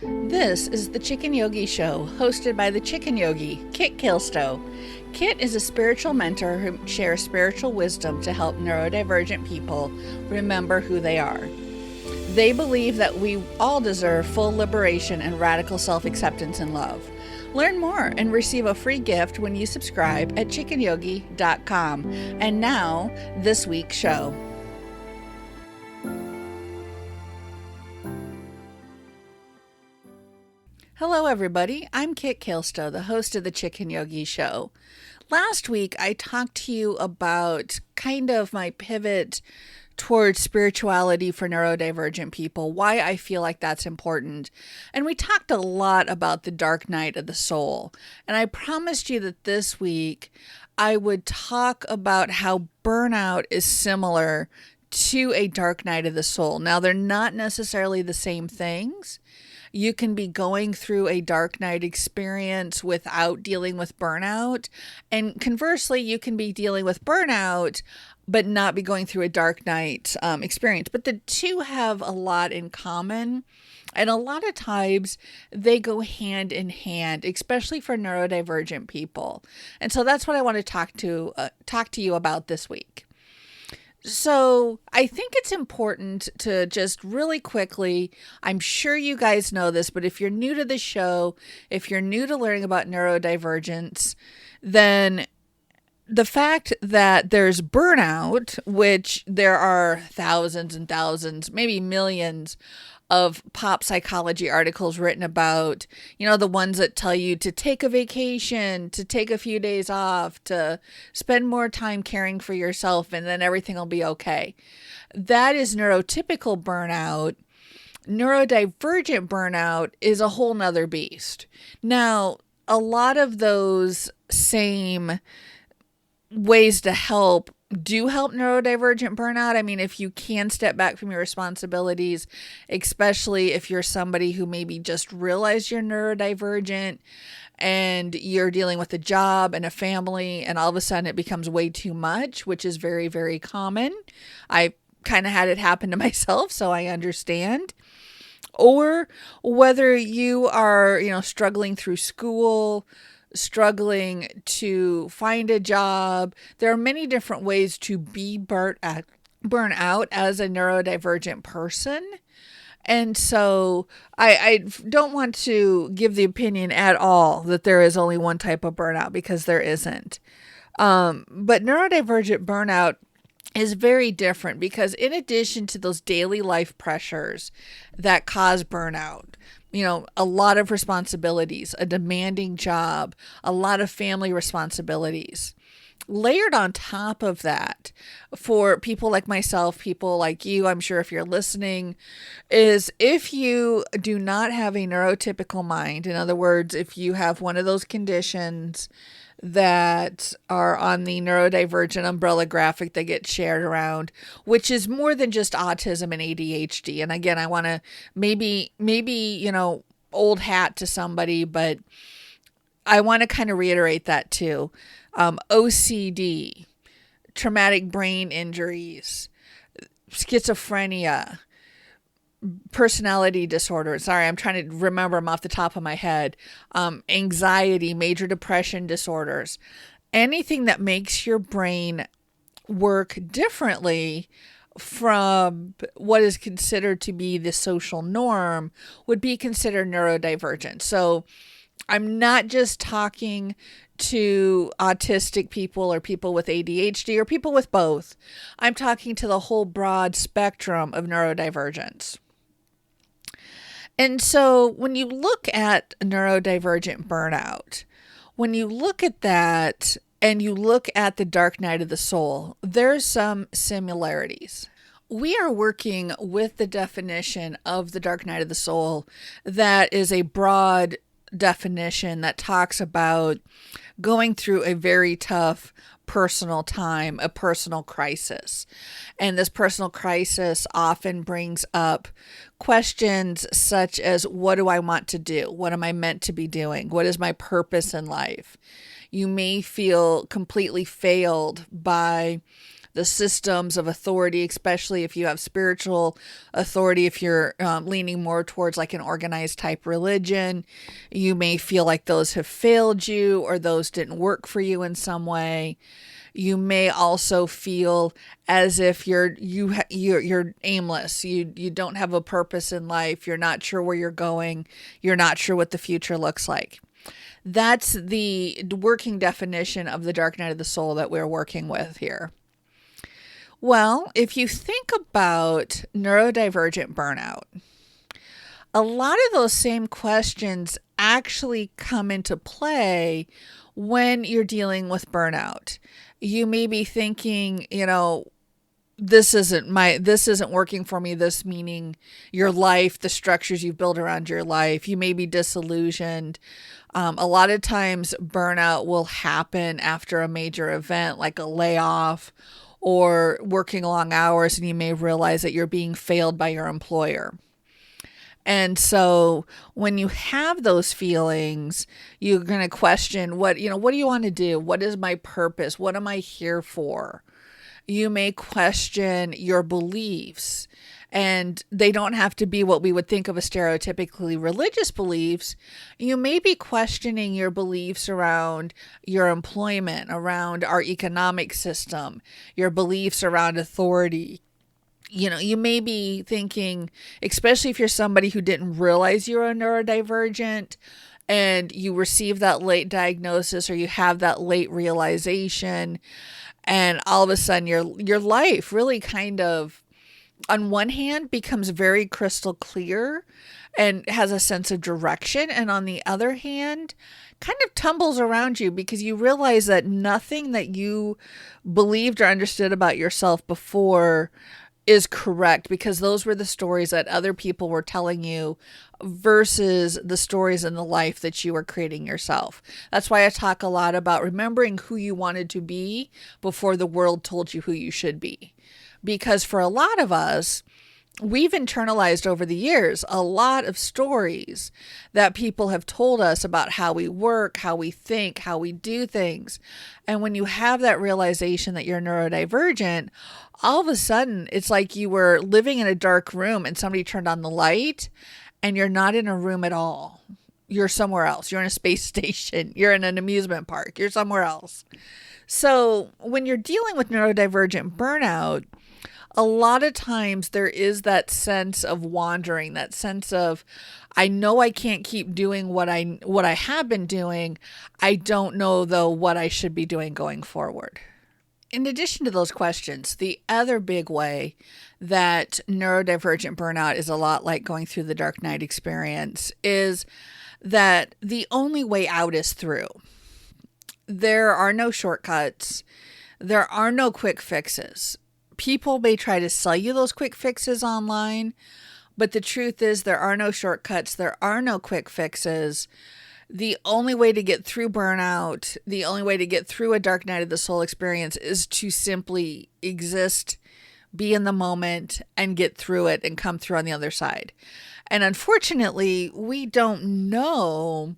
This is the Chicken Yogi Show, hosted by the Chicken Yogi, Kit Kilstow. Kit is a spiritual mentor who shares spiritual wisdom to help neurodivergent people remember who they are. They believe that we all deserve full liberation and radical self-acceptance and love. Learn more and receive a free gift when you subscribe at chickenyogi.com. And now, this week's show. Hello, everybody. I'm Kit Kilstow, the host of the Chicken Yogi Show. Last week, I talked to you about kind of my pivot towards spirituality for neurodivergent people, why I feel like that's important. And we talked a lot about the dark night of the soul. And I promised you that this week, I would talk about how burnout is similar to a dark night of the soul. Now, they're not necessarily the same things. You can be going through a dark night experience without dealing with burnout. And conversely, you can be dealing with burnout, but not be going through a dark night experience. But the two have a lot in common. And a lot of times they go hand in hand, especially for neurodivergent people. And so that's what I want to talk to you about this week. So I think it's important to just really quickly, I'm sure you guys know this, but if you're new to the show, if you're new to learning about neurodivergence, then the fact that there's burnout, which there are thousands and thousands, maybe millions of pop psychology articles written about, the ones that tell you to take a vacation, to take a few days off, to spend more time caring for yourself, and then everything will be okay. That is neurotypical burnout. Neurodivergent burnout is a whole nother beast. Now, a lot of those same ways to help do help neurodivergent burnout. I mean, if you can step back from your responsibilities, especially if you're somebody who maybe just realized you're neurodivergent and you're dealing with a job and a family and all of a sudden it becomes way too much, which is very, very common. I kind of had it happen to myself, so I understand. Or whether you are, struggling through school, struggling to find a job. There are many different ways to be burnt out as a neurodivergent person. And so I don't want to give the opinion at all that there is only one type of burnout, because there isn't. But neurodivergent burnout is very different, because in addition to those daily life pressures that cause burnout, a lot of responsibilities, a demanding job, a lot of family responsibilities. Layered on top of that, for people like myself, people like you, I'm sure if you're listening, is if you do not have a neurotypical mind, in other words, if you have one of those conditions that are on the neurodivergent umbrella graphic that gets shared around, which is more than just autism and ADHD. And again, I want to maybe, old hat to somebody, but I want to kind of reiterate that too. OCD, traumatic brain injuries, schizophrenia, personality disorder. Sorry, I'm trying to remember them off the top of my head. Anxiety, major depression disorders, anything that makes your brain work differently from what is considered to be the social norm would be considered neurodivergent. So I'm not just talking to autistic people or people with ADHD or people with both. I'm talking to the whole broad spectrum of neurodivergence. And so when you look at neurodivergent burnout, when you look at that and you look at the dark night of the soul, there's some similarities. We are working with the definition of the dark night of the soul that is a broad definition that talks about going through a very tough personal time, a personal crisis. And this personal crisis often brings up questions such as, what do I want to do? What am I meant to be doing? What is my purpose in life? You may feel completely failed by the systems of authority, especially if you have spiritual authority. If you're leaning more towards like an organized type religion, you may feel like those have failed you or those didn't work for you in some way. You may also feel as if you're aimless. You don't have a purpose in life. You're not sure where you're going. You're not sure what the future looks like. That's the working definition of the dark night of the soul that we're working with here. Well, if you think about neurodivergent burnout, a lot of those same questions actually come into play when you're dealing with burnout. You may be thinking, this isn't working for me, this meaning your life, the structures you've built around your life. You may be disillusioned. A lot of times burnout will happen after a major event like a layoff or working long hours, and you may realize that you're being failed by your employer. And so when you have those feelings, you're going to question what do you want to do? What is my purpose? What am I here for? You may question your beliefs, and they don't have to be what we would think of as stereotypically religious beliefs. You may be questioning your beliefs around your employment, around our economic system, your beliefs around authority. You may be thinking, especially if you're somebody who didn't realize you were neurodivergent and you receive that late diagnosis or you have that late realization, and all of a sudden your life really kind of, on one hand, becomes very crystal clear and has a sense of direction, and on the other hand, kind of tumbles around you because you realize that nothing that you believed or understood about yourself before is correct, because those were the stories that other people were telling you versus the stories in the life that you were creating yourself. That's why I talk a lot about remembering who you wanted to be before the world told you who you should be. Because for a lot of us, we've internalized over the years a lot of stories that people have told us about how we work, how we think, how we do things. And when you have that realization that you're neurodivergent, all of a sudden it's like you were living in a dark room and somebody turned on the light and you're not in a room at all. You're somewhere else. You're in a space station. You're in an amusement park. You're somewhere else. So when you're dealing with neurodivergent burnout, a lot of times there is that sense of wandering, that sense of, I know I can't keep doing what I have been doing. I don't know, though, what I should be doing going forward. In addition to those questions, the other big way that neurodivergent burnout is a lot like going through the dark night experience is that the only way out is through. There are no shortcuts. There are no quick fixes. People may try to sell you those quick fixes online, but the truth is there are no shortcuts. There are no quick fixes. The only way to get through burnout, the only way to get through a dark night of the soul experience is to simply exist, be in the moment, and get through it and come through on the other side. And unfortunately, we don't know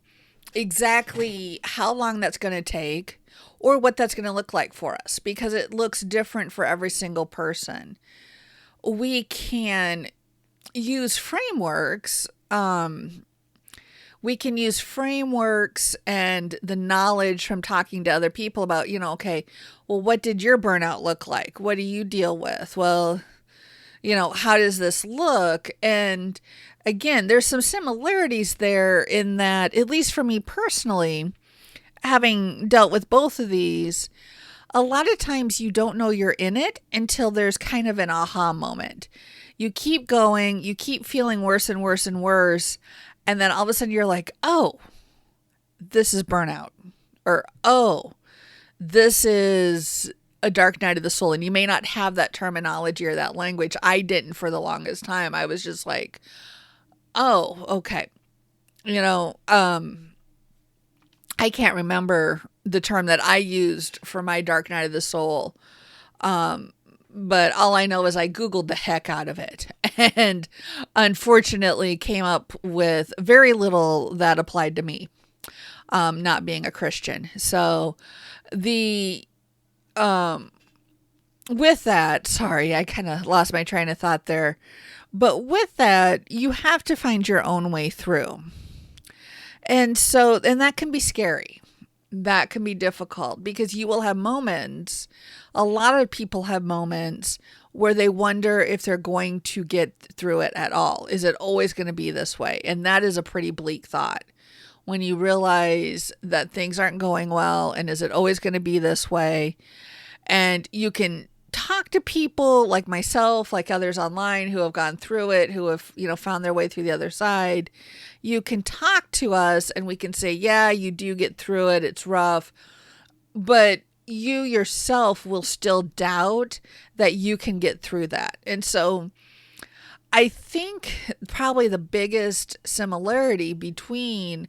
exactly how long that's going to take or what that's going to look like for us, because it looks different for every single person. We can use frameworks. We can use frameworks and the knowledge from talking to other people about, okay, well, what did your burnout look like? What do you deal with? Well, how does this look? And again, there's some similarities there in that, at least for me personally, having dealt with both of these, a lot of times you don't know you're in it until there's kind of an aha moment. You keep going, you keep feeling worse and worse and worse, and then all of a sudden you're like, oh, this is burnout. Or, oh, this is a dark night of the soul. And you may not have that terminology or that language. I didn't for the longest time. I was just like, oh, okay. I can't remember the term that I used for my dark night of the soul. But all I know is I Googled the heck out of it and unfortunately came up with very little that applied to me, not being a Christian. So the with that, sorry, I kind of lost my train of thought there. But with that, you have to find your own way through. And that can be scary. That can be difficult because you will have moments, a lot of people have moments where they wonder if they're going to get through it at all. Is it always going to be this way? And that is a pretty bleak thought when you realize that things aren't going well. And is it always going to be this way? And you can talk to people like myself, like others online who have gone through it, who have, found their way through the other side. You can talk to us and we can say, yeah, you do get through it. It's rough. But you yourself will still doubt that you can get through that. And so I think probably the biggest similarity between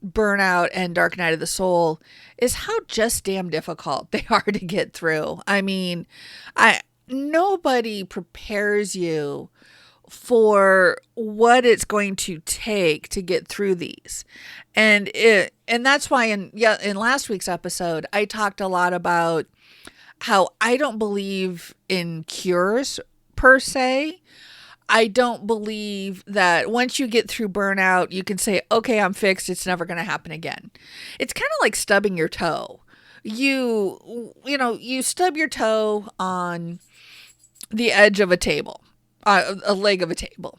burnout and dark night of the soul is how just damn difficult they are to get through. I mean, nobody prepares you for what it's going to take to get through these. And that's why in last week's episode I talked a lot about how I don't believe in cures per se. I don't believe that once you get through burnout, you can say, okay, I'm fixed. It's never going to happen again. It's kind of like stubbing your toe. You stub your toe on the edge of a table, a leg of a table.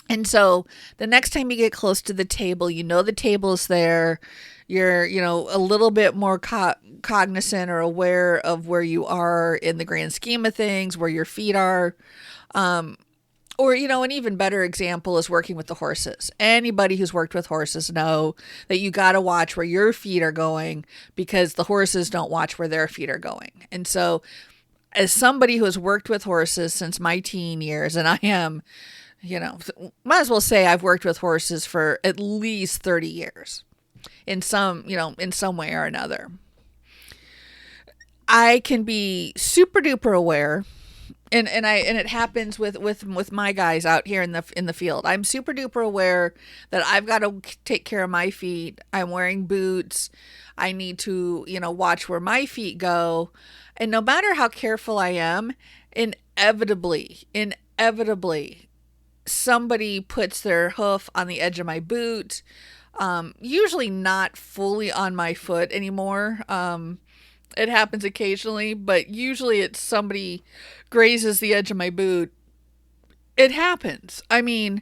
And so the next time you get close to the table, the table is there. You're, a little bit more cognizant or aware of where you are in the grand scheme of things, where your feet are. Or, an even better example is working with the horses. Anybody who's worked with horses know that you got to watch where your feet are going because the horses don't watch where their feet are going. And so as somebody who has worked with horses since my teen years, and I am, might as well say I've worked with horses for at least 30 years in some way or another. I can be super duper aware. And it happens with my guys out here in the field. I'm super duper aware that I've got to take care of my feet. I'm wearing boots. I need to, watch where my feet go. And no matter how careful I am, inevitably, somebody puts their hoof on the edge of my boot. Usually not fully on my foot anymore. It happens occasionally, but usually it's somebody grazes the edge of my boot. It happens. I mean,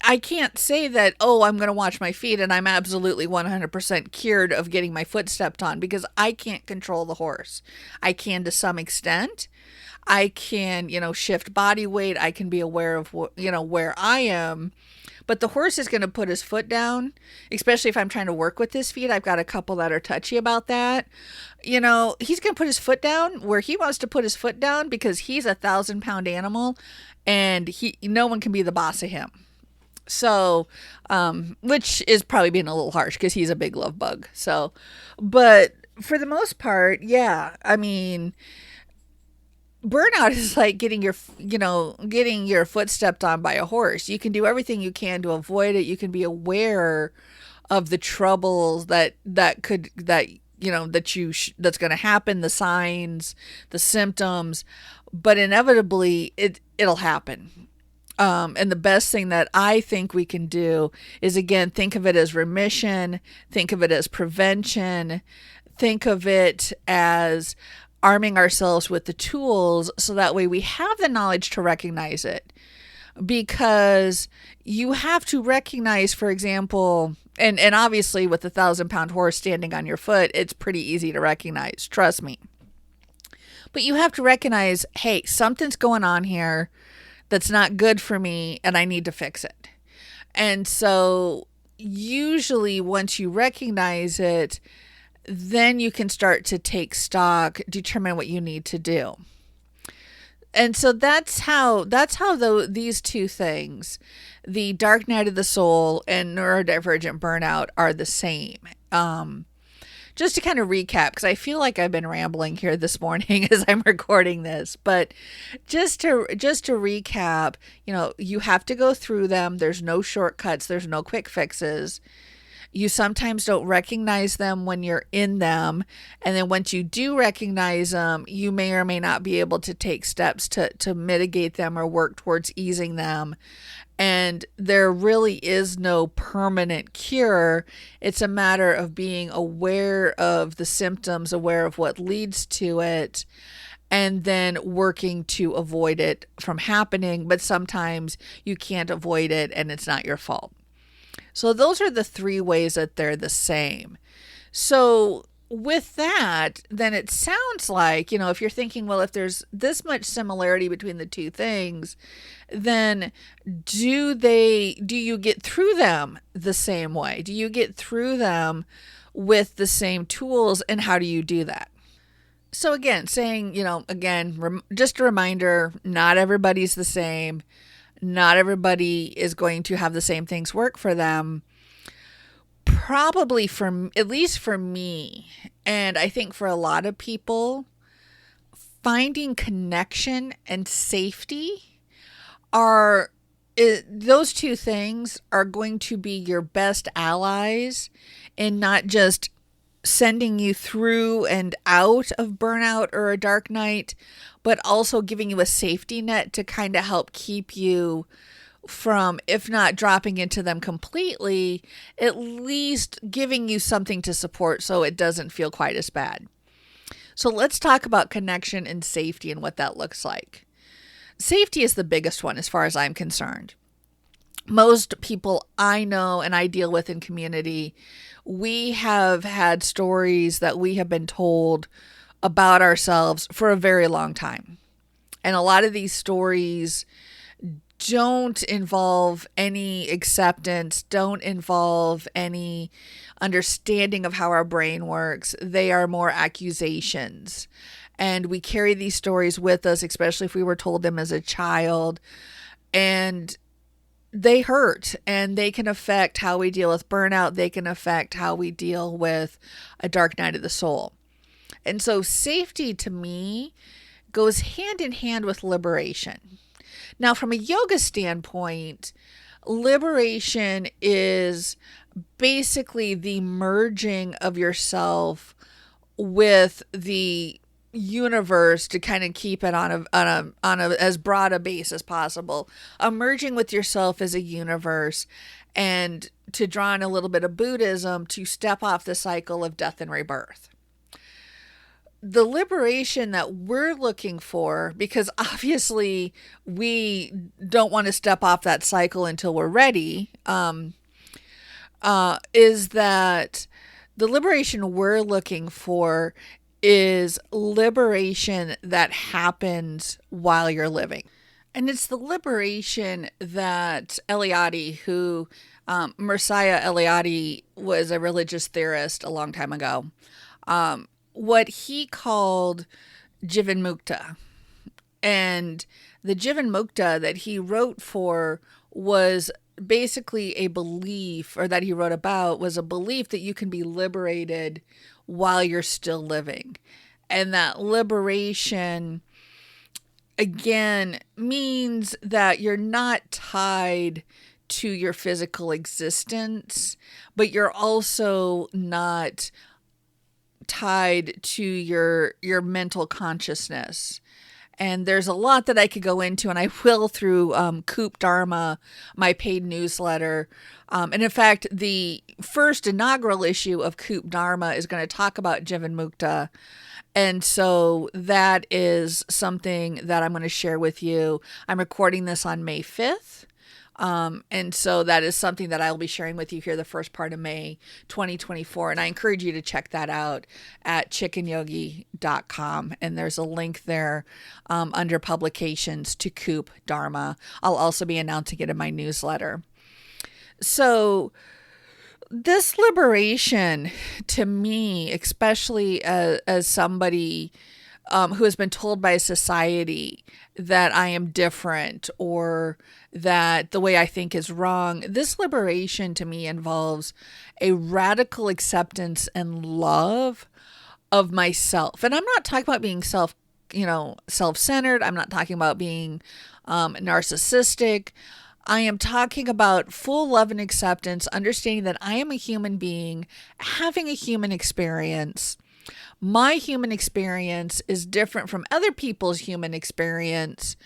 I can't say that, I'm going to watch my feet and I'm absolutely 100% cured of getting my foot stepped on because I can't control the horse. I can to some extent. I can, shift body weight. I can be aware of, where I am. But the horse is going to put his foot down, especially if I'm trying to work with his feet. I've got a couple that are touchy about that. He's going to put his foot down where he wants to put his foot down because he's a 1,000-pound animal and no one can be the boss of him. So, which is probably being a little harsh because he's a big love bug. So, but for the most part, yeah, I mean, burnout is like getting your foot stepped on by a horse. You can do everything you can to avoid it. You can be aware of the troubles that's going to happen, the signs, the symptoms, but inevitably it'll happen. And the best thing that I think we can do is, again, think of it as remission, think of it as prevention, think of it as arming ourselves with the tools so that way we have the knowledge to recognize it. Because you have to recognize, for example, and obviously with a 1,000-pound horse standing on your foot, it's pretty easy to recognize, trust me. But you have to recognize, hey, something's going on here that's not good for me and I need to fix it. And so usually once you recognize it, then you can start to take stock, determine what you need to do. And so that's how these two things, the dark night of the soul and neurodivergent burnout, are the same. Just to kind of recap, because I feel like I've been rambling here this morning as I'm recording this, but just to recap, you have to go through them. There's no shortcuts. There's no quick fixes. You sometimes don't recognize them when you're in them. And then once you do recognize them, you may or may not be able to take steps to mitigate them or work towards easing them. And there really is no permanent cure. It's a matter of being aware of the symptoms, aware of what leads to it, and then working to avoid it from happening. But sometimes you can't avoid it and it's not your fault. So those are the three ways that they're the same. So with that, then it sounds like, if you're thinking, well, if there's this much similarity between the two things, then do you get through them the same way? Do you get through them with the same tools, and how do you do that? So again, saying, just a reminder, not everybody's the same. Not everybody is going to have the same things work for them. Probably at least for me, and I think for a lot of people, finding connection and safety those two things are going to be your best allies in not just sending you through and out of burnout or a dark night, but also giving you a safety net to kind of help keep you from, if not dropping into them completely, at least giving you something to support so it doesn't feel quite as bad. So let's talk about connection and safety and what that looks like. Safety is the biggest one as far as I'm concerned. Most people I know and I deal with in community, we have had stories that we have been told about ourselves for a very long time. And a lot of these stories don't involve any acceptance, don't involve any understanding of how our brain works. They are more accusations. And we carry these stories with us, especially if we were told them as a child. And they hurt, and they can affect how we deal with burnout. They can affect how we deal with a dark night of the soul. And so safety to me goes hand in hand with liberation. Now, from a yoga standpoint, liberation is basically the merging of yourself with the universe to kind of keep it on a as broad a base as possible. Merging with yourself as a universe, and to draw on a little bit of Buddhism, to step off the cycle of death and rebirth. The liberation that we're looking for, because obviously we don't want to step off that cycle until we're ready, is that the liberation we're looking for is liberation that happens while you're living. And it's the liberation that Eliade, who Mircea Eliade was a religious theorist a long time ago, what he called Jivan Mukta. And the Jivan Mukta that he wrote for was basically a belief, or that he wrote about was a belief that you can be liberated while you're still living. And that liberation, again, means that you're not tied to your physical existence, but you're also not tied to your mental consciousness. And there's a lot that I could go into, and I will through Coop Dharma, my paid newsletter. And in fact, the first inaugural issue of Coop Dharma is going to talk about Jivan Mukta. And so that is something that I'm going to share with you. I'm recording this on May 5th. And so that is something that I'll be sharing with you here the first part of May 2024. And I encourage you to check that out at chickenyogi.com. And there's a link there under publications to Coop Dharma. I'll also be announcing it in my newsletter. So this liberation, to me, especially as somebody who has been told by society that I am different, or that the way I think is wrong, this liberation to me involves a radical acceptance and love of myself. And I'm not talking about being self-centered. I'm not talking about being narcissistic. I am talking about full love and acceptance, understanding that I am a human being having a human experience. My human experience is different from other people's human experience,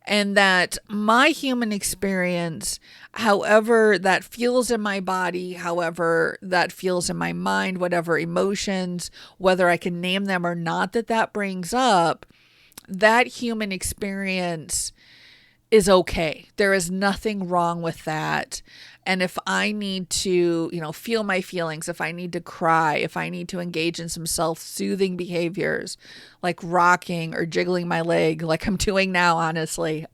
and that my human experience, however that feels in my body, however that feels in my mind, whatever emotions, whether I can name them or not, that brings up, that human experience is okay. There is nothing wrong with that. And if I need to, feel my feelings, if I need to cry, if I need to engage in some self-soothing behaviors like rocking or jiggling my leg like I'm doing now, honestly,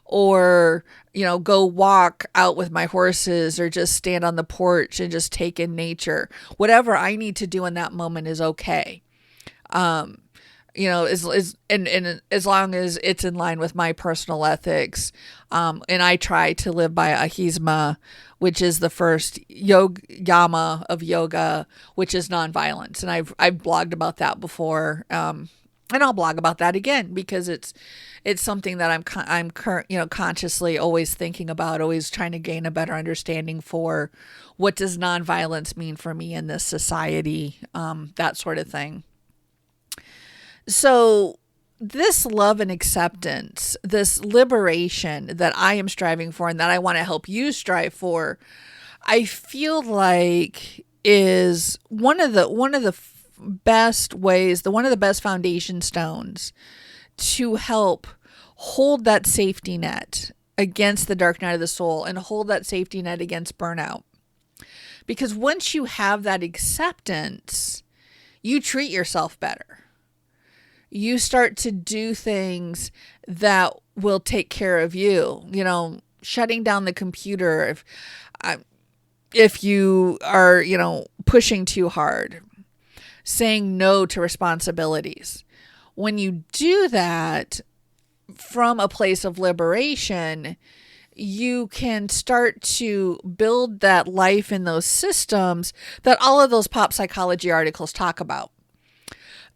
or, go walk out with my horses or just stand on the porch and just take in nature, whatever I need to do in that moment is okay. And as long as it's in line with my personal ethics. And I try to live by Ahisma, which is the first yama of yoga, which is nonviolence. And I've blogged about that before. And I'll blog about that again because it's something that I'm consciously always thinking about, always trying to gain a better understanding for what does nonviolence mean for me in this society, that sort of thing. So this love and acceptance, this liberation that I am striving for and that I want to help you strive for, I feel like is one of the best ways, one of the best foundation stones to help hold that safety net against the dark night of the soul and hold that safety net against burnout. Because once you have that acceptance, you treat yourself better. You start to do things that will take care of you, shutting down the computer if you are, pushing too hard, saying no to responsibilities. When you do that from a place of liberation, you can start to build that life in those systems that all of those pop psychology articles talk about.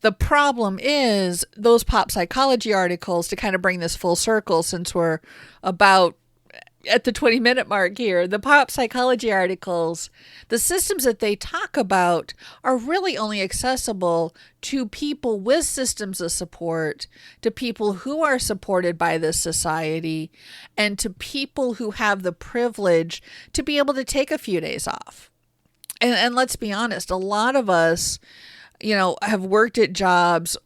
The problem is those pop psychology articles, to kind of bring this full circle since we're about at the 20-minute mark here, the pop psychology articles, the systems that they talk about are really only accessible to people with systems of support, to people who are supported by this society, and to people who have the privilege to be able to take a few days off. And let's be honest, a lot of us have worked at jobs,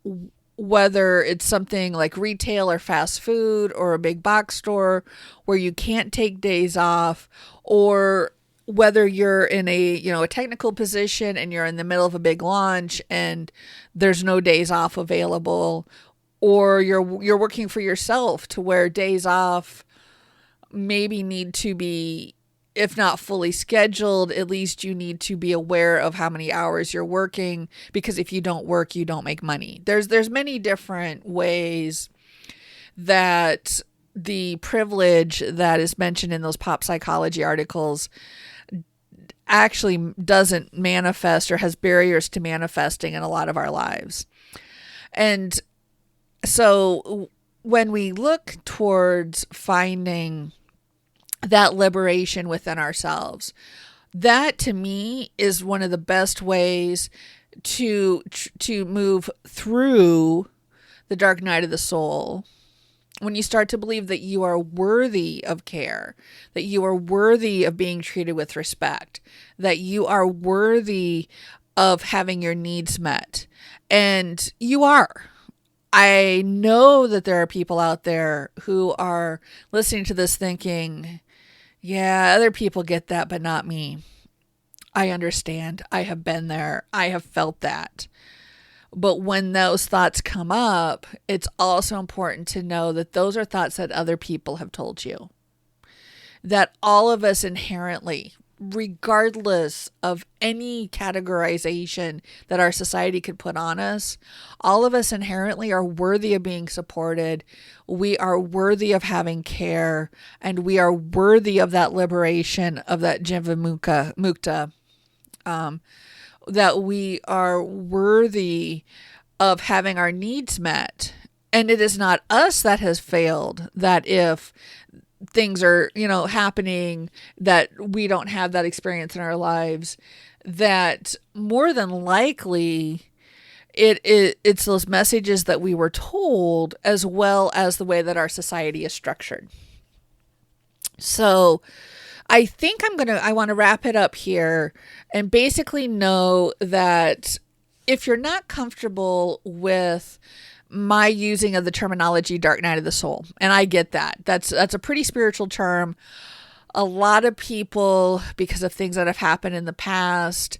whether it's something like retail or fast food or a big box store where you can't take days off, or whether you're in a technical position and you're in the middle of a big launch and there's no days off available, or you're working for yourself to where days off maybe need to be, if not fully scheduled, at least you need to be aware of how many hours you're working, because if you don't work, you don't make money. There's many different ways that the privilege that is mentioned in those pop psychology articles actually doesn't manifest or has barriers to manifesting in a lot of our lives. And so when we look towards finding that liberation within ourselves, that to me is one of the best ways to move through the dark night of the soul. When you start to believe that you are worthy of care, that you are worthy of being treated with respect, that you are worthy of having your needs met, and you are. I know that there are people out there who are listening to this thinking, yeah, other people get that, but not me. I understand. I have been there. I have felt that. But when those thoughts come up, it's also important to know that those are thoughts that other people have told you. That all of us inherently, regardless of any categorization that our society could put on us, all of us inherently are worthy of being supported. We are worthy of having care, and we are worthy of that liberation, of that Jiva Mukta, that we are worthy of having our needs met. And it is not us that has failed, that if things are, happening that we don't have that experience in our lives, that more than likely it's those messages that we were told, as well as the way that our society is structured. So I think I want to wrap it up here and basically know that if you're not comfortable with my using of the terminology dark night of the soul, and I get that, that's a pretty spiritual term. A lot of people, because of things that have happened in the past,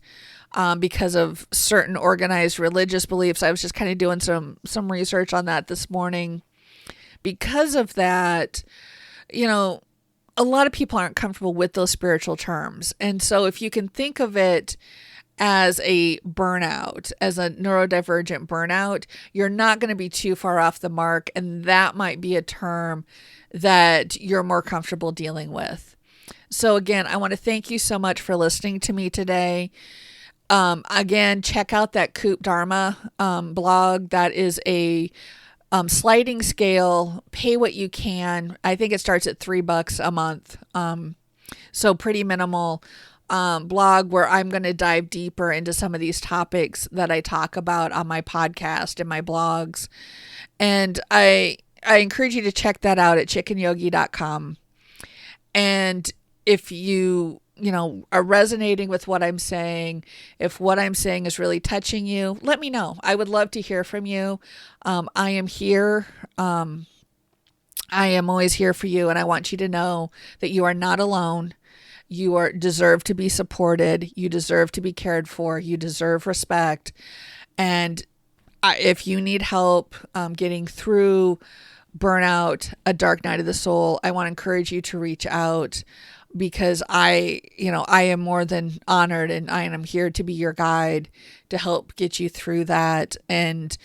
because of certain organized religious beliefs, I was just kind of doing some research on that this morning. Because of that, a lot of people aren't comfortable with those spiritual terms. And so if you can think of it as a burnout, as a neurodivergent burnout, you're not going to be too far off the mark. And that might be a term that you're more comfortable dealing with. So again, I want to thank you so much for listening to me today. Again, check out that Coop Dharma blog. That is a sliding scale, pay what you can. I think it starts at $3 a month. So pretty minimal blog where I'm going to dive deeper into some of these topics that I talk about on my podcast and my blogs. And I encourage you to check that out at chickenyogi.com. And if you are resonating with what I'm saying, if what I'm saying is really touching you, let me know. I would love to hear from you. I am here. I am always here for you. And I want you to know that you are not alone. You deserve to be supported. You deserve to be cared for. You deserve respect. And if you need help getting through burnout, a dark night of the soul, I want to encourage you to reach out, because I am more than honored, and I am here to be your guide to help get you through that. And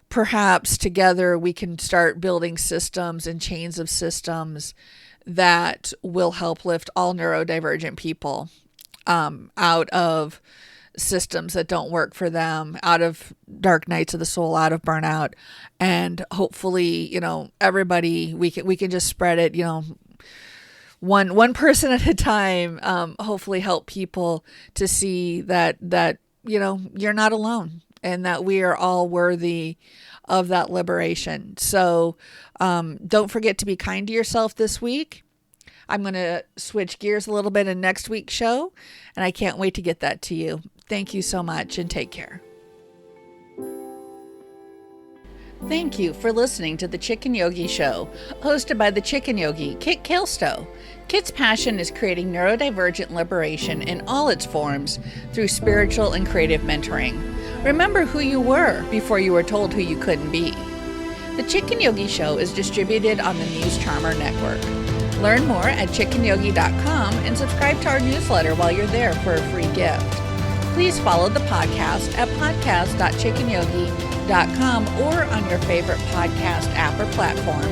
perhaps together we can start building systems and chains of systems that will help lift all neurodivergent people out of systems that don't work for them, out of dark nights of the soul, out of burnout. And hopefully, everybody, we can just spread it, one person at a time, hopefully help people to see that you're not alone, and that we are all worthy of that liberation. So don't forget to be kind to yourself this week. I'm going to switch gears a little bit in next week's show, and I can't wait to get that to you. Thank you so much, and take care. Thank you for listening to The Chicken Yogi Show, hosted by the Chicken Yogi, Kit Kailstow. Kit's passion is creating neurodivergent liberation in all its forms through spiritual and creative mentoring. Remember who you were before you were told who you couldn't be. The Chicken Yogi Show is distributed on the Muse Charmer Network. Learn more at chickenyogi.com and subscribe to our newsletter while you're there for a free gift. Please follow the podcast at podcast.chickenyogi.com or on your favorite podcast app or platform,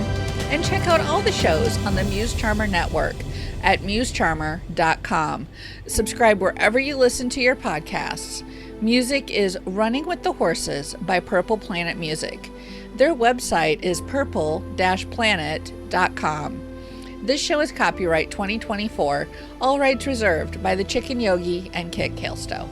and check out all the shows on the Muse Charmer Network at musecharmer.com. Subscribe wherever you listen to your podcasts. Music is Running with the Horses by Purple Planet Music. Their website is purple-planet.com. This show is copyright 2024, all rights reserved by the Chicken Yogi and Kit Kailstow.